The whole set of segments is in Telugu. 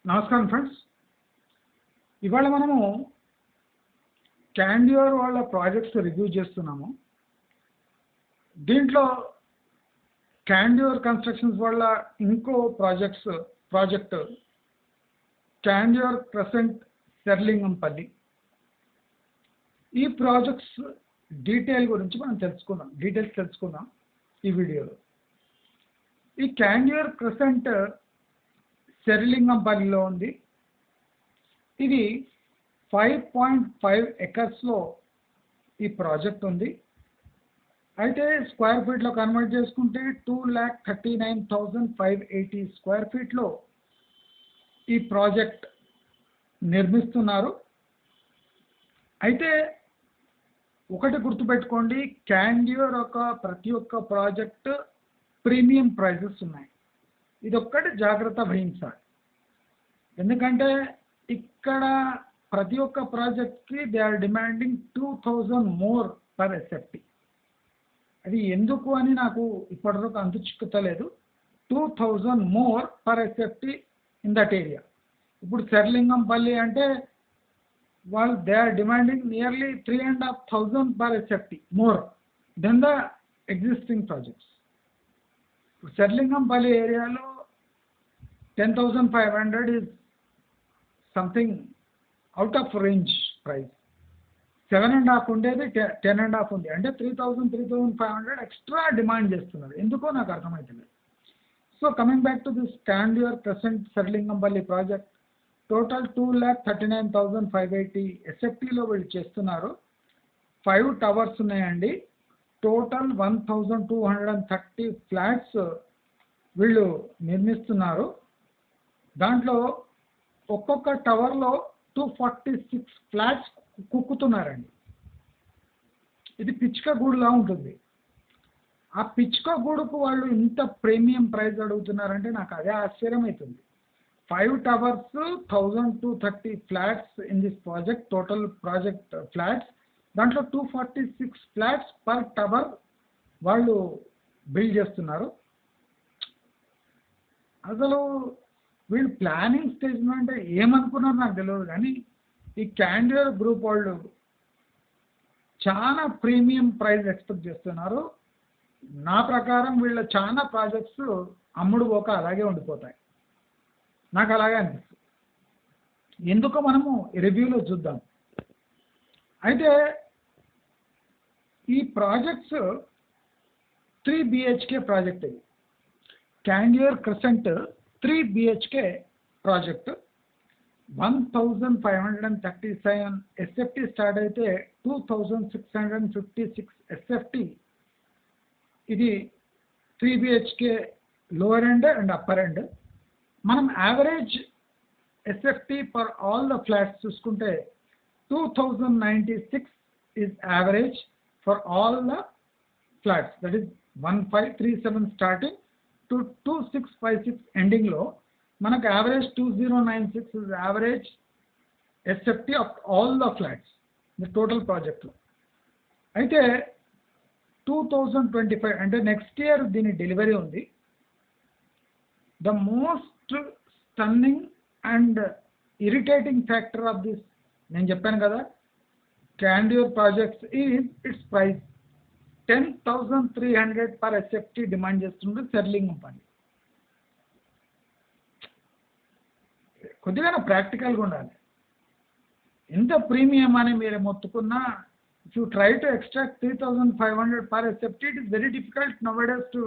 నమస్కారం ఫ్రెండ్స్. ఇవాళ మనము క్యాండియర్ వాళ్ళ ప్రాజెక్ట్స్ రివ్యూ చేస్తున్నాము. దీంట్లో క్యాండియర్ కన్స్ట్రక్షన్స్ వాళ్ళ ఇంకో ప్రాజెక్ట్ క్యాండియర్ క్రెసెంట్ శర్లింగంపల్లి. ఈ ప్రాజెక్ట్స్ డీటెయిల్స్ మనం తెలుసుకుందాం ఈ వీడియోలో. ఈ క్యాండియర్ క్రెసెంట్ శర్లింగంపల్లిలో ఉంది. ఇది 5.5 ఎకర్స్లో ఈ ప్రాజెక్ట్ ఉంది. అయితే స్క్వేర్ ఫీట్లో కన్వర్ట్ చేసుకుంటే 2,39,580 స్క్వేర్ ఫీట్లో ఈ ప్రాజెక్ట్ నిర్మిస్తున్నారు. అయితే ఒకటి గుర్తుపెట్టుకోండి, క్యాండియర్ ప్రతి ఒక్క ప్రాజెక్ట్ ప్రీమియం ప్రైజెస్ ఉన్నాయి. ఇదొక్కటి జాగ్రత్త వహించాలి. ఎందుకంటే ఇక్కడ ప్రతి ఒక్క ప్రాజెక్ట్కి they are demanding 2,000 more per SFT. అది ఎందుకు అని నాకు ఇప్పటివరకు అంతు చిక్కుతలేదు. 2,000 more per SFT in that area. ఇప్పుడు శర్లింగంపల్లి అంటే వాళ్ళు they are demanding nearly 3,500 per SFT more than the existing projects. Serilingampally ఏరియాలో 10,500 is something out of range price. 7.5 ఉండేది 10.5 ఉంది. అంటే 3,500 ఎక్స్ట్రా డిమాండ్ చేస్తున్నారు. ఎందుకో నాకు అర్థమవుతుంది. So coming back to this Candeur crescent Serilingampally project, total 2,39,580 ఎస్ఎఫ్టీలో వీళ్ళు చేస్తున్నారు. 5 టవర్స్ ఉన్నాయండి. టోటల్ 1,230 ఫ్లాట్స్ వీళ్ళు నిర్మిస్తున్నారు. దాంట్లో ఒక్కొక్క టవర్లో 246 ఫ్లాట్స్ కుక్కుతున్నారండి. ఇది పిచ్చుక గూడులా ఉంటుంది. ఆ పిచ్చుక గూడుకు వాళ్ళు ఇంత ప్రీమియం ప్రైస్ అడుగుతున్నారంటే నాకు అదే ఆశ్చర్యం అవుతుంది. 5 towers, 1,230 flats in this project, total project flats. దాంట్లో 246 ఫ్లాట్స్ పర్ టవర్ వాళ్ళు బిల్డ్ చేస్తున్నారు. అసలు వీళ్ళు ప్లానింగ్ స్టేజ్ అంటే ఏమనుకున్నారో నాకు తెలియదు, కానీ ఈ క్యాండియర్ గ్రూప్ వాళ్ళు చాలా ప్రీమియం ప్రైస్ ఎక్స్పెక్ట్ చేస్తున్నారు. నా ప్రకారం వీళ్ళ చాలా ప్రాజెక్ట్స్ అమ్ముడు పోక అలాగే ఉండిపోతాయి. నాకు అలాగే అనిపిస్తుంది. ఎందుకో మనము రివ్యూలో చూద్దాం. అయితే ఈ ప్రాజెక్ట్స్ 3 BHK ప్రాజెక్ట్. ఇది Candeur crescent 3 BHK project. 1,537 SFT start అయితే 2,656 ఎస్ఎఫ్టీ. ఇది 3 BHK lower end and upper end. మనం average SFT for all the flats చూసుకుంటే 2,096 is average for all the flats. That is 1,537 starting to 2,656 ending లో మనకు average 2,096 is average SFT of all the flats the total project లో. అయితే 2025 అంటే నెక్స్ట్ ఇయర్ దీని డెలివరీ ఉంది. The most stunning and irritating factor of this, నేను చెప్పాను కదా, Candeur projects is it's price. 10,300 per SFT demand చేస్తుంటే శర్లింగంపల్లి. కొద్దిగా ప్రాక్టికల్గా ఉండాలి. ఎంత ప్రీమియం అని మీరు మొత్తుకున్నా, if you try to extract 3,500 per SFT, it is very difficult now days to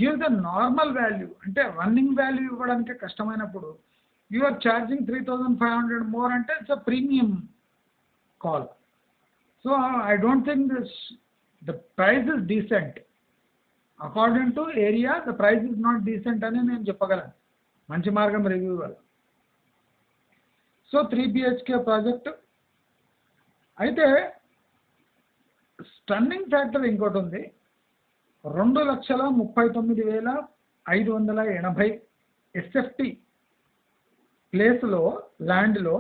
give the normal value. అంటే రన్నింగ్ వాల్యూ ఇవ్వడానికి కష్టమైనప్పుడు యూ ఆర్ ఛార్జింగ్ 3,500 మోర్ అంటే it's a premium call. So I don't think this the price is decent. According to area, the price is not decent అని నేను చెప్పగలను మంచి మార్గం రివ్యూ వల్ల. So 3 BHK project. అయితే స్టన్నింగ్ ఫ్యాక్టర్ ఇంకోటి ఉంది. 2,39,580 ఎస్ఎఫ్టీ ప్లేస్లో ల్యాండ్లో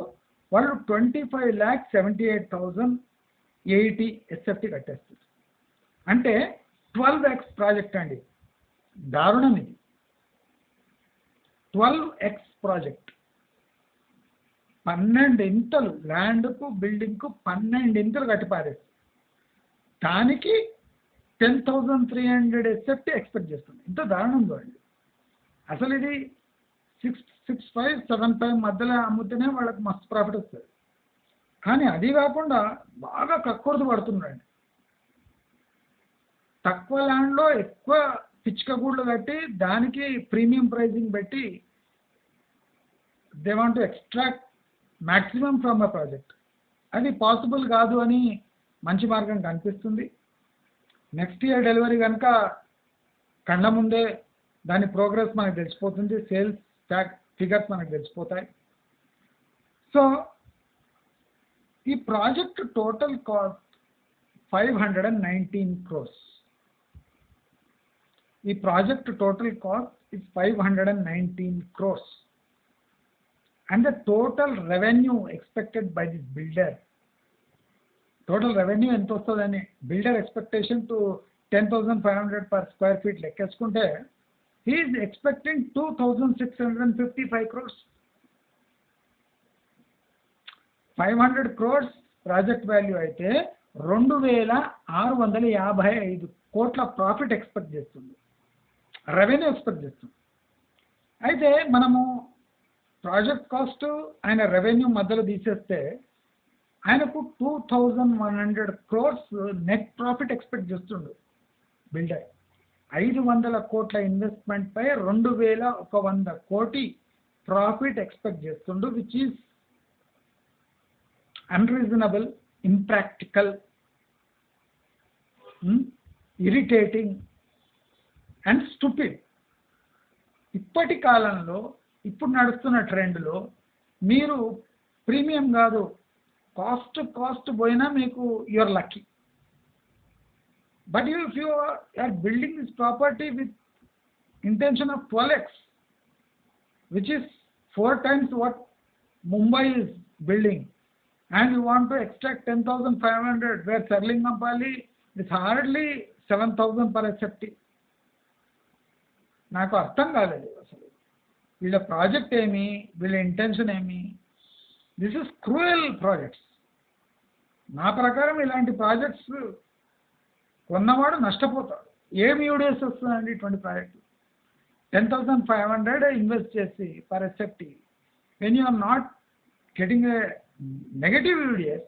వాళ్ళు 25,78,080 ఎస్ఎఫ్టీ కట్టేస్తారు. అంటే 12x ప్రాజెక్ట్ అండి. దారుణం ఇది. 12x project. 12 ఇంతలు ల్యాండ్కు బిల్డింగ్కు 12 ఇంతలు కట్టి పారేసి దానికి 10,300 ఎస్ఎఫ్టీ ఎక్స్పెక్ట్ చేస్తుంది. ఇంత దారుణం చూడండి. అసలు ఇది 6.65, 7.5 మధ్యలో అమ్ముతేనే వాళ్ళకి మస్తు ప్రాఫిట్ వస్తుంది. కానీ అది కాకుండా బాగా కక్కుర్తి పడుతున్నాడు. తక్కువ ల్యాండ్లో ఎక్కువ పిచ్చుకగూళ్ళు కట్టి దానికి ప్రీమియం ప్రైజింగ్ పెట్టి they want to extract maximum from a project. అది పాసిబుల్ కాదు అని మంచి మార్గం కనిపిస్తుంది. నెక్స్ట్ ఇయర్ డెలివరీ కనుక కళ్ళ ముందే దాని ప్రోగ్రెస్ మనకు తెలిసిపోతుంది, సేల్స్ ఫిగర్స్ మనకు తెలిసిపోతాయి. సో ఈ ప్రాజెక్ట్ టోటల్ కాస్ట్ 519 crores. ఈ project total cost is 519 crores. And the total revenue expected by this builder, total revenue ఎంత వస్తుందని builder expectation to 10,500 per square feet లెక్కేసుకుంటే he is expecting 2,655 crores. 500 crores project value అయితే 2,655 కోట్ల ప్రాఫిట్ ఎక్స్పెక్ట్ చేస్తుంది, రెవెన్యూ ఎక్స్పెక్ట్ చేస్తుంది. అయితే మనము ప్రాజెక్ట్ కాస్ట్ ఆయన రెవెన్యూ మధ్యలో తీసేస్తే ఆయనకు 2,100 crores నెట్ ప్రాఫిట్ ఎక్స్పెక్ట్ చేస్తుండు బిల్డర్. 500 కోట్ల ఇన్వెస్ట్మెంట్ పై 2,100 కోటి ప్రాఫిట్ ఎక్స్పెక్ట్ చేస్తుండు, which is unreasonable, impractical, irritating and stupid. ఇప్పటి కాలంలో ఇప్పుడు నడుస్తున్న ట్రెండ్లో మీరు ప్రీమియం కాదు కాస్ట్ పోయినా మీకు your lucky. But if you are building this property with intention of 12x, which is 4 times what Mumbai is building, and you want to extract 10,500 where Sarlingampally is hardly 7,000 per SFT. నాకు అర్థం కాలేదు అసలు వీళ్ళ ప్రాజెక్ట్ ఏమి, వీళ్ళ ఇంటెన్షన్ ఏమి. This is cruel projects. నా ప్రకారం ఇలాంటి ప్రాజెక్ట్స్ కొన్నవాడు నష్టపోతాడు. ఏమి యూడిఎస్ వస్తుందండి ఇటువంటి ప్రాజెక్టు? 10,500 ఇన్వెస్ట్ చేసి per SFT, when you are not getting a negative UDS,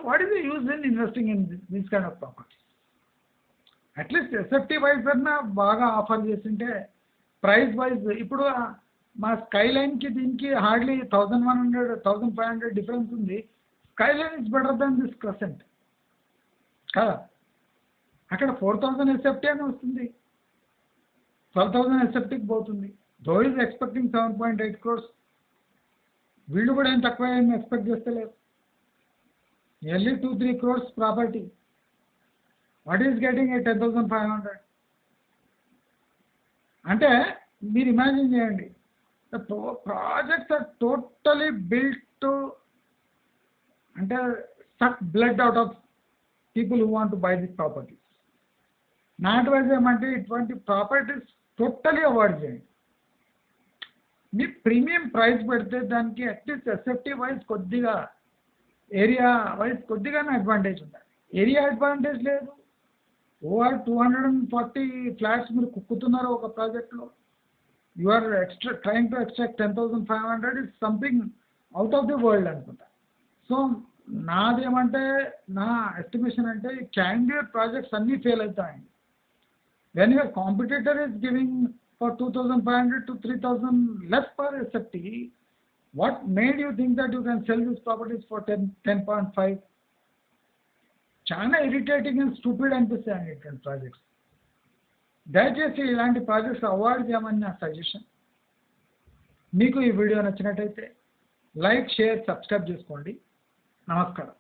what is the use in investing in this kind of properties? At least SFT wise అన్నా బాగా ఆఫర్ చేస్తుంటే ప్రైస్ వైజ్. ఇప్పుడు మా స్కైలైన్కి దీనికి హార్డ్లీ 1,100, 1,500 డిఫరెన్స్ ఉంది. Skyline is better than this crescent కదా. అక్కడ 4,000 ఎస్ఎఫ్టీ అని వస్తుంది, 12,000 ఎస్ఎఫ్టీకి పోతుంది. Though is expecting 7.8 crores. వీళ్ళు కూడా ఏం తక్కువ ఏమి ఎక్స్పెక్ట్ చేస్తలేరు. Nearly 2-3 crores property. What is getting a 10,500? అంటే మీరు ఇమాజిన్ చేయండి, the projects are totally built to అంటే suck blood out of people who want to buy this properties. నా అడ్వైజ్ ఏమంటే ఇటువంటి ప్రాపర్టీస్ టోటలీ అవాయిడ్ చేయండి. మీ ప్రీమియం ప్రైస్ పెడితే దానికి అట్లీస్ట్ ఎస్ఎఫ్టీ వైజ్ కొద్దిగా, ఏరియా వైజ్ కొద్దిగానే అడ్వాంటేజ్ ఉండాలి. ఏరియా అడ్వాంటేజ్ లేదు. ఓవర్ 240 ఫ్లాట్స్ మీరు కుక్కుతున్నారు ఒక ప్రాజెక్ట్లో. You are trying to extract 10,500 is something out of the world అనుకుంటా. సో నాదేమంటే, నా ఎస్టిమేషన్ అంటే క్యాండిడేట్ ప్రాజెక్ట్స్ అన్నీ ఫెయిల్ అవుతాయండి. When your competitor is giving for 2,500 to 3,000 less per SFT, what made you think that you can sell these properties for 10.5? చాలా ఇరిటేటింగ్ అండ్ స్టూపిడ్ అనిపిస్తాయండి ఇటువంటి ప్రాజెక్ట్స్. దయచేసి ఇలాంటి ప్రాజెక్ట్స్ అవాయిడ్ చేయమని నా సజెషన్. మీకు ఈ వీడియో నచ్చినట్టయితే లైక్, షేర్, సబ్స్క్రైబ్ చేసుకోండి. నమస్కారం.